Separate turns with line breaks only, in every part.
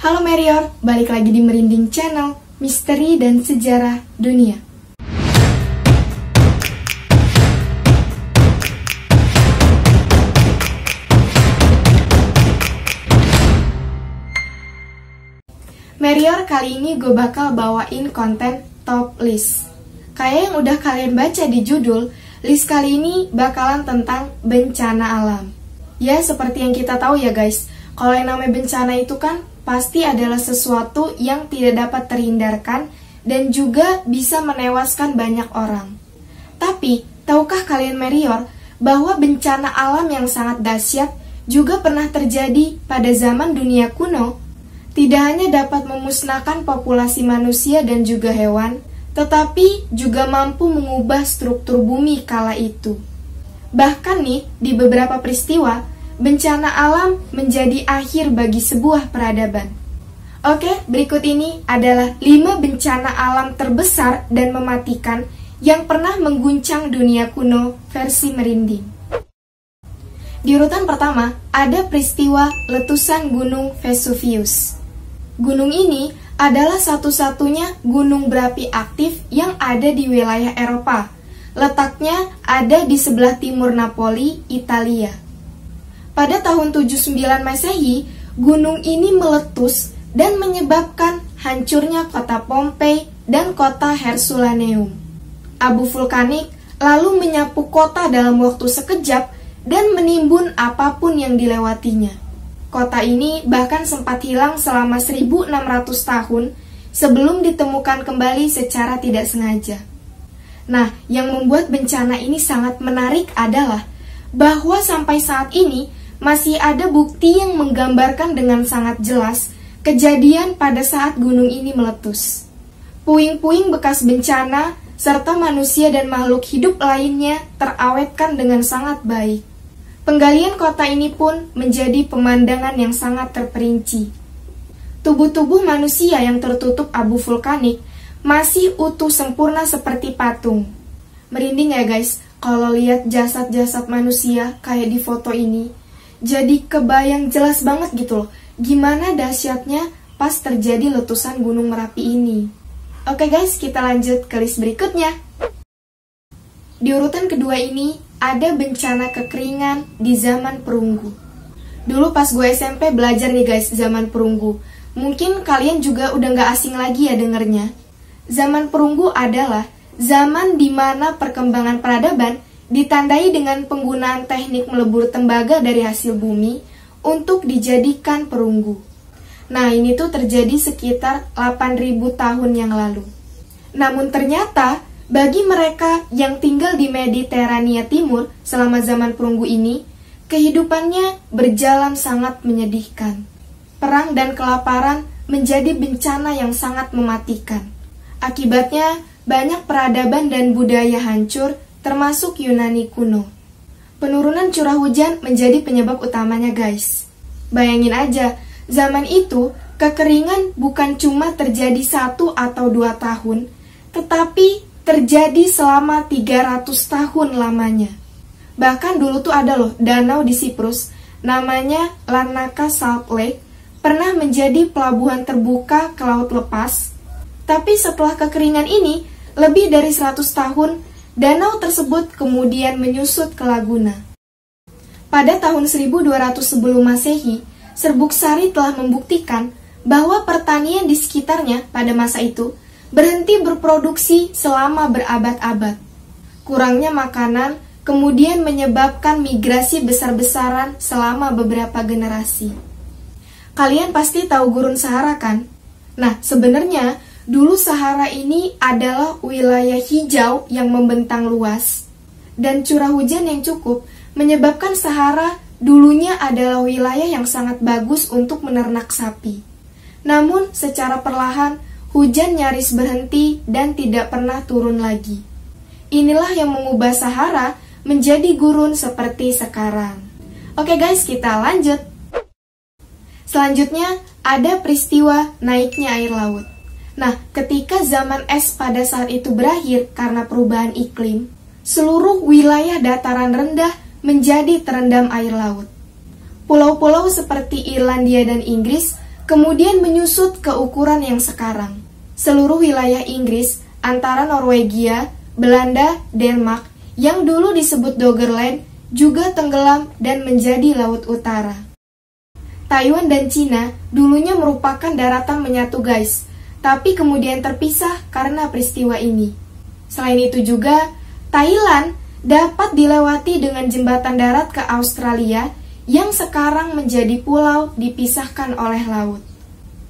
Halo Merior, balik lagi di Merinding Channel, Misteri dan Sejarah Dunia. Merior, kali ini gue bakal bawain konten top list. Kayak yang udah kalian baca di judul, list kali ini bakalan tentang bencana alam. Ya, seperti yang kita tahu ya guys, kalau yang namanya bencana itu kan pasti adalah sesuatu yang tidak dapat terhindarkan dan juga bisa menewaskan banyak orang. Tapi, tahukah kalian Merior, bahwa bencana alam yang sangat dahsyat juga pernah terjadi pada zaman dunia kuno? Tidak hanya dapat memusnahkan populasi manusia dan juga hewan, tetapi juga mampu mengubah struktur bumi kala itu. Bahkan nih, di beberapa peristiwa, bencana alam menjadi akhir bagi sebuah peradaban. Oke, berikut ini adalah 5 bencana alam terbesar dan mematikan yang pernah mengguncang dunia kuno versi Merinding. Di urutan pertama, ada peristiwa letusan Gunung Vesuvius. Gunung ini adalah satu-satunya gunung berapi aktif yang ada di wilayah Eropa. Letaknya ada di sebelah timur Napoli, Italia. Pada tahun 79 Masehi, gunung ini meletus dan menyebabkan hancurnya kota Pompei dan kota Herculaneum. Abu vulkanik lalu menyapu kota dalam waktu sekejap dan menimbun apapun yang dilewatinya. Kota ini bahkan sempat hilang selama 1600 tahun sebelum ditemukan kembali secara tidak sengaja. Nah, yang membuat bencana ini sangat menarik adalah bahwa sampai saat ini masih ada bukti yang menggambarkan dengan sangat jelas kejadian pada saat gunung ini meletus. Puing-puing bekas bencana serta manusia dan makhluk hidup lainnya terawetkan dengan sangat baik. Penggalian kota ini pun menjadi pemandangan yang sangat terperinci. Tubuh-tubuh manusia yang tertutup abu vulkanik masih utuh sempurna seperti patung. Merinding ya guys, kalau lihat jasad-jasad manusia kayak di foto ini. Jadi kebayang jelas banget gitu loh, gimana dahsyatnya pas terjadi letusan Gunung Merapi ini. Oke guys, kita lanjut ke list berikutnya. Di urutan kedua ini, ada bencana kekeringan di zaman perunggu. Dulu pas gue SMP belajar nih guys, zaman perunggu. Mungkin kalian juga udah gak asing lagi ya dengernya. Zaman perunggu adalah zaman di mana perkembangan peradaban ditandai dengan penggunaan teknik melebur tembaga dari hasil bumi untuk dijadikan perunggu. Nah, ini tuh terjadi sekitar 8.000 tahun yang lalu. Namun ternyata, bagi mereka yang tinggal di Mediterania Timur selama zaman perunggu ini, kehidupannya berjalan sangat menyedihkan. Perang dan kelaparan menjadi bencana yang sangat mematikan. Akibatnya, banyak peradaban dan budaya hancur, termasuk Yunani kuno. Penurunan curah hujan menjadi penyebab utamanya guys. Bayangin aja, zaman itu kekeringan bukan cuma terjadi 1 atau 2 tahun, tetapi terjadi selama 300 tahun lamanya. Bahkan dulu tuh ada loh danau di Siprus, namanya Larnaca Salt Lake, pernah menjadi pelabuhan terbuka ke laut lepas. Tapi setelah kekeringan ini, lebih dari 100 tahun, danau tersebut kemudian menyusut ke Laguna. Pada tahun 1200 sebelum Masehi, Serbuk Sari telah membuktikan bahwa pertanian di sekitarnya pada masa itu berhenti berproduksi selama berabad-abad. Kurangnya makanan kemudian menyebabkan migrasi besar-besaran selama beberapa generasi. Kalian pasti tahu Gurun Sahara kan? Nah, sebenarnya dulu Sahara ini adalah wilayah hijau yang membentang luas, dan curah hujan yang cukup menyebabkan Sahara dulunya adalah wilayah yang sangat bagus untuk menernak sapi. Namun, secara perlahan, hujan nyaris berhenti dan tidak pernah turun lagi. Inilah yang mengubah Sahara menjadi gurun seperti sekarang. Oke guys, kita lanjut. Selanjutnya, ada peristiwa naiknya air laut. Nah, ketika zaman es pada saat itu berakhir karena perubahan iklim, seluruh wilayah dataran rendah menjadi terendam air laut. Pulau-pulau seperti Irlandia dan Inggris kemudian menyusut ke ukuran yang sekarang. Seluruh wilayah Inggris antara Norwegia, Belanda, Denmark yang dulu disebut Doggerland juga tenggelam dan menjadi laut utara. Taiwan dan Cina dulunya merupakan daratan menyatu guys, tapi kemudian terpisah karena peristiwa ini. Selain itu juga, Thailand dapat dilewati dengan jembatan darat ke Australia yang sekarang menjadi pulau dipisahkan oleh laut.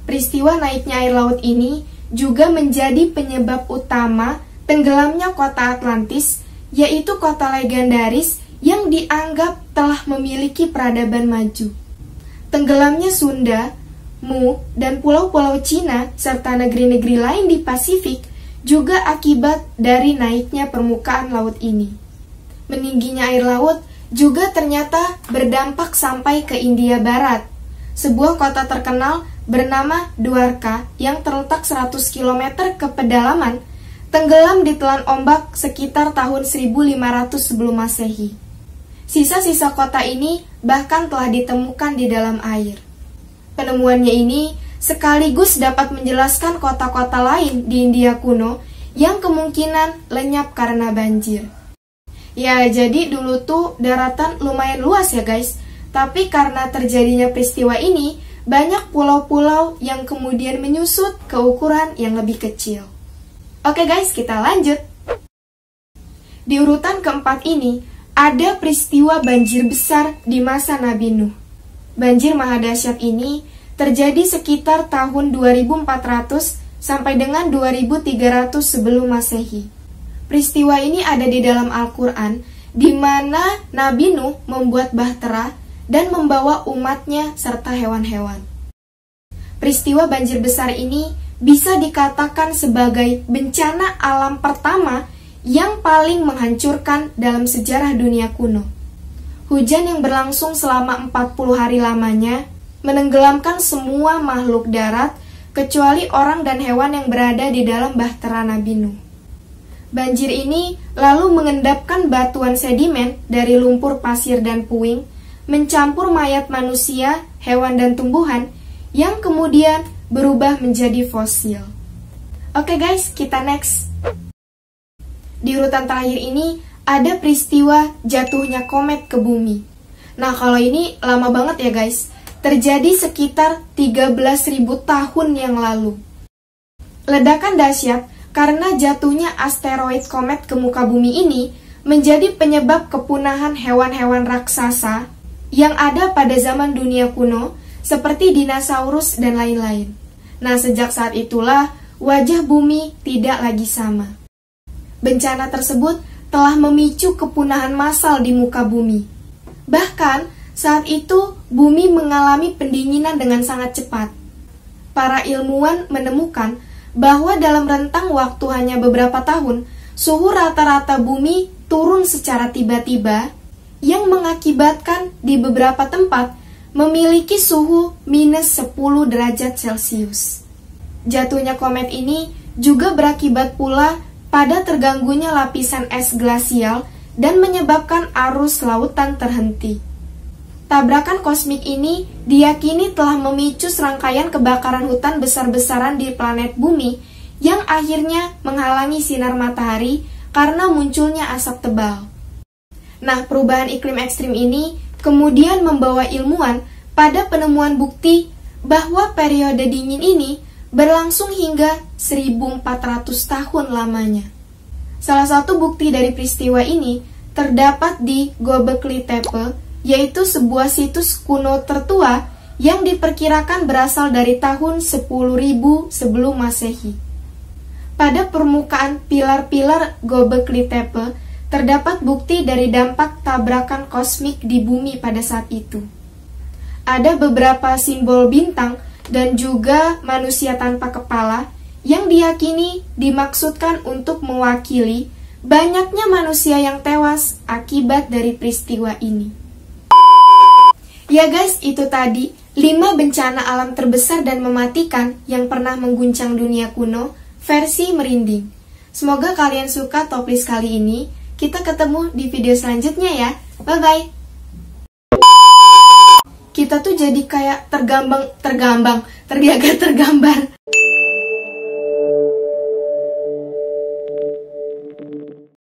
Peristiwa naiknya air laut ini juga menjadi penyebab utama tenggelamnya kota Atlantis, yaitu kota legendaris yang dianggap telah memiliki peradaban maju. Tenggelamnya Sunda, Mu, dan pulau-pulau Cina serta negeri-negeri lain di Pasifik juga akibat dari naiknya permukaan laut ini. Meningginya air laut juga ternyata berdampak sampai ke India Barat. Sebuah kota terkenal bernama Dwarka yang terletak 100 km ke pedalaman tenggelam ditelan ombak sekitar tahun 1500 sebelum Masehi. Sisa-sisa kota ini bahkan telah ditemukan di dalam air. Penemuannya ini sekaligus dapat menjelaskan kota-kota lain di India kuno yang kemungkinan lenyap karena banjir. Ya, jadi dulu tuh daratan lumayan luas ya guys, tapi karena terjadinya peristiwa ini, banyak pulau-pulau yang kemudian menyusut ke ukuran yang lebih kecil. Oke guys, kita lanjut. Di urutan keempat ini, ada peristiwa banjir besar di masa Nabi Nuh. Banjir mahadahsyat ini terjadi sekitar tahun 2400 sampai dengan 2300 sebelum Masehi. Peristiwa ini ada di dalam Al-Quran, di mana Nabi Nuh membuat bahtera dan membawa umatnya serta hewan-hewan. Peristiwa banjir besar ini bisa dikatakan sebagai bencana alam pertama yang paling menghancurkan dalam sejarah dunia kuno. Hujan yang berlangsung selama 40 hari lamanya menenggelamkan semua makhluk darat kecuali orang dan hewan yang berada di dalam bahtera Nabi Nuh. Banjir ini lalu mengendapkan batuan sedimen dari lumpur pasir dan puing, mencampur mayat manusia, hewan dan tumbuhan, yang kemudian berubah menjadi fosil. Oke guys, kita next. Di urutan terakhir ini, ada peristiwa jatuhnya komet ke bumi. Nah, kalau ini lama banget ya guys, terjadi sekitar 13.000 tahun yang lalu. Ledakan dahsyat karena jatuhnya asteroid komet ke muka bumi ini menjadi penyebab kepunahan hewan-hewan raksasa yang ada pada zaman dunia kuno seperti dinosaurus dan lain-lain. Nah, sejak saat itulah wajah bumi tidak lagi sama. Bencana tersebut telah memicu kepunahan massal di muka bumi. Bahkan saat itu bumi mengalami pendinginan dengan sangat cepat. Para ilmuwan menemukan bahwa dalam rentang waktu hanya beberapa tahun, suhu rata-rata bumi turun secara tiba-tiba yang mengakibatkan di beberapa tempat memiliki suhu minus 10 derajat Celcius. Jatuhnya komet ini juga berakibat pula pada terganggunya lapisan es glasial dan menyebabkan arus lautan terhenti. Tabrakan kosmik ini diyakini telah memicu serangkaian kebakaran hutan besar-besaran di planet bumi yang akhirnya menghalangi sinar matahari karena munculnya asap tebal. Nah, perubahan iklim ekstrim ini kemudian membawa ilmuwan pada penemuan bukti bahwa periode dingin ini berlangsung hingga 1400 tahun lamanya. Salah satu bukti dari peristiwa ini terdapat di Göbekli Tepe, yaitu sebuah situs kuno tertua yang diperkirakan berasal dari tahun 10.000 sebelum Masehi. Pada permukaan pilar-pilar Göbekli Tepe terdapat bukti dari dampak tabrakan kosmik di bumi pada saat itu. Ada beberapa simbol bintang dan juga manusia tanpa kepala yang diyakini dimaksudkan untuk mewakili banyaknya manusia yang tewas akibat dari peristiwa ini. Ya guys, itu tadi 5 bencana alam terbesar dan mematikan yang pernah mengguncang dunia kuno versi merinding. Semoga kalian suka top list kali ini. Kita ketemu di video selanjutnya ya. Bye-bye. Kita kita tuh jadi kayak tergambar